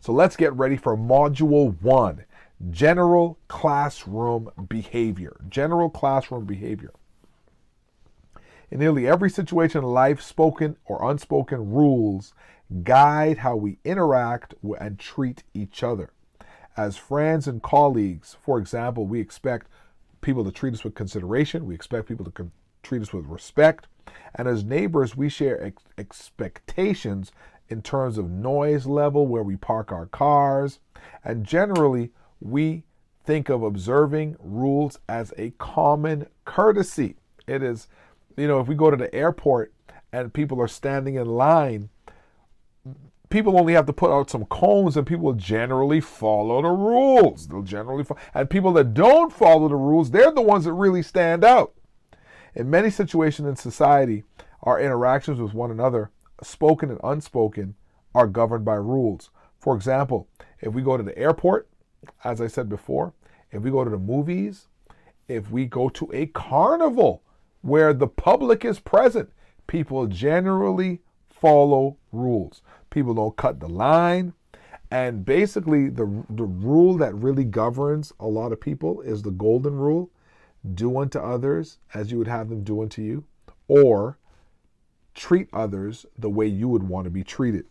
So let's get ready for Module 1, General Classroom Behavior. General Classroom Behavior. In nearly every situation in life, spoken or unspoken rules guide how we interact and treat each other. As friends and colleagues, for example, we expect people to treat us with consideration. We expect people to treat us with respect. And as neighbors, we share expectations in terms of noise level, where we park our cars. And generally, we think of observing rules as a common courtesy. It is, if we go to the airport and people are standing in line, people only have to put out some cones and people generally follow the rules. They'll generally and people that don't follow the rules, they're the ones that really stand out. In many situations in society, our interactions with one another, spoken and unspoken, are governed by rules. For example, if we go to the airport, as I said before, if we go to the movies, if we go to a carnival where the public is present, people generally follow rules. People don't cut the line. And basically, the rule that really governs a lot of people is the golden rule: do unto others as you would have them do unto you, or treat others the way you would want to be treated.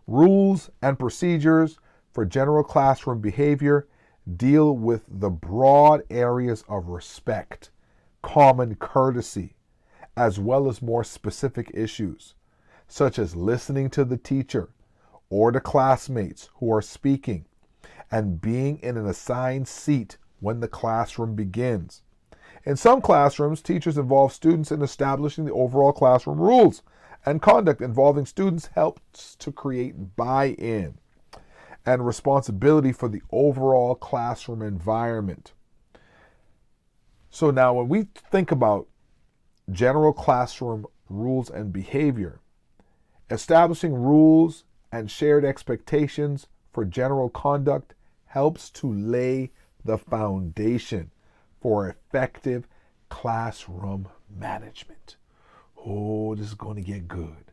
Rules and procedures for general classroom behavior deal with the broad areas of respect, common courtesy, as well as more specific issues, such as listening to the teacher or the classmates who are speaking, and being in an assigned seat when the classroom begins. In some classrooms, teachers involve students in establishing the overall classroom rules, and conduct involving students helps to create buy-in and responsibility for the overall classroom environment. So now when we think about general classroom rules and behavior, establishing rules and shared expectations for general conduct helps to lay the foundation for effective classroom management. Oh, this is going to get good.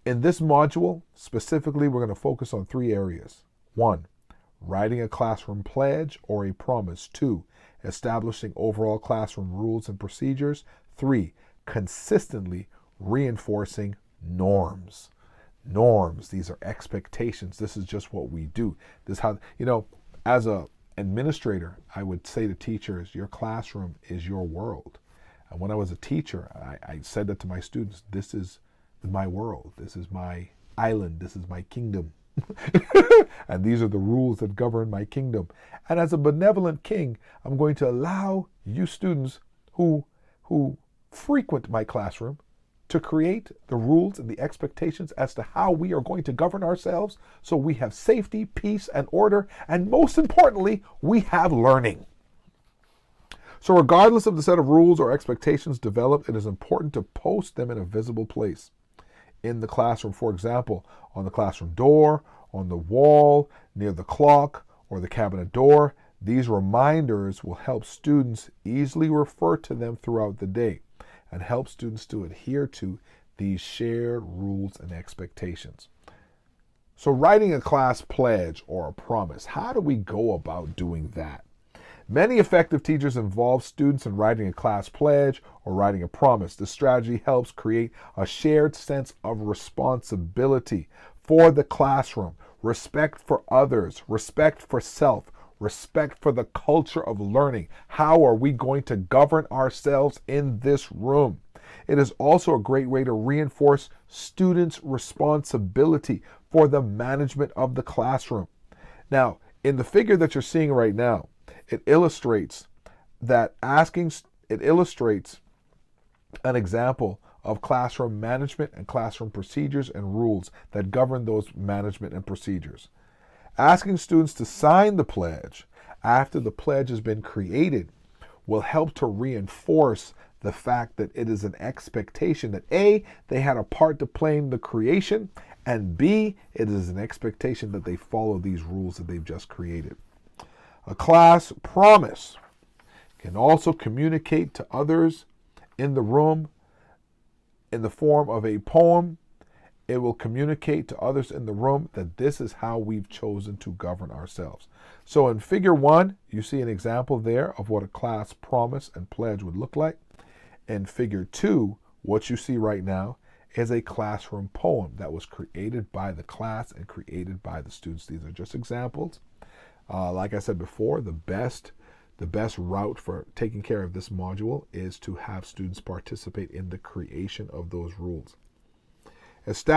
In this module, specifically, we're going to focus on 3 areas. 1, writing a classroom pledge or a promise. 2, establishing overall classroom rules and procedures. 3, consistently reinforcing norms. Norms, these are expectations. This is just what we do. This is how, as a administrator, I would say to teachers, your classroom is your world. And when I was a teacher, I said that to my students: this is my world. This is my island. This is my kingdom. And these are the rules that govern my kingdom. And as a benevolent king, I'm going to allow you students who frequent my classroom to create the rules and the expectations as to how we are going to govern ourselves, so we have safety, peace, and order, and most importantly, we have learning. So regardless of the set of rules or expectations developed, it is important to post them in a visible place in the classroom. For example, on the classroom door, on the wall, near the clock, or the cabinet door. These reminders will help students easily refer to them throughout the day and help students to adhere to these shared rules and expectations. So writing a class pledge or a promise, how do we go about doing that? Many effective teachers involve students in writing a class pledge or writing a promise. This strategy helps create a shared sense of responsibility for the classroom, respect for others, respect for self, respect for the culture of learning. How are we going to govern ourselves in this room? It is also a great way to reinforce students' responsibility for the management of the classroom. Now, in the figure that you're seeing right now, it illustrates an example of classroom management and classroom procedures and rules that govern those management and procedures. Asking students to sign the pledge after the pledge has been created will help to reinforce the fact that it is an expectation that A, they had a part to play in the creation, and B, it is an expectation that they follow these rules that they've just created. A class promise can also communicate to others in the room in the form of a poem, It will communicate to others in the room that this is how we've chosen to govern ourselves. So in figure 1, you see an example there of what a class promise and pledge would look like. In figure 2, what you see right now is a classroom poem that was created by the class and created by the students. These are just examples. Like I said before, the best route for taking care of this module is to have students participate in the creation of those rules.